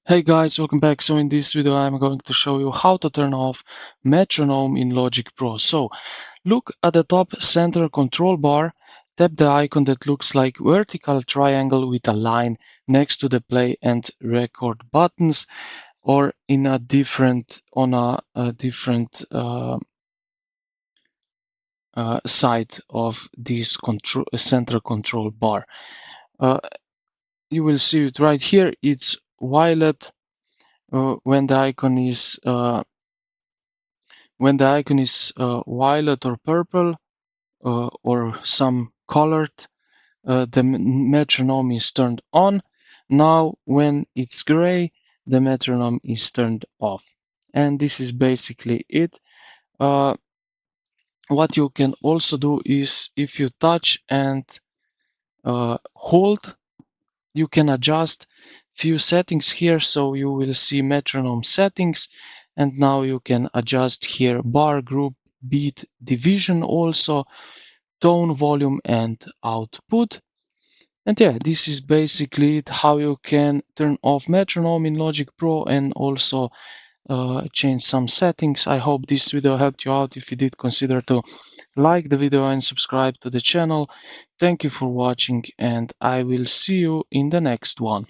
Hey guys, welcome back. So in this video I'm going to show you how to turn off metronome in Logic Pro. So look at the top center control bar, tap the icon that looks like vertical triangle with a line next to the play and record buttons, or in a different side of this center control bar. Uh, you will see it right here. It's violet when the icon is violet or purple or some colored, the metronome is turned on. Now, when it's gray, the metronome is turned off. And this is basically it. Uh, what you can also do is if you touch and hold, you can adjust few settings here. So you will see metronome settings, and now you can adjust here bar group, beat division, also tone, volume, and output. And yeah, this is basically it, how you can turn off metronome in Logic Pro and also change some settings. I hope this video helped you out. If you did, consider to like the video and subscribe to the channel. Thank you for watching, and I will see you in the next one.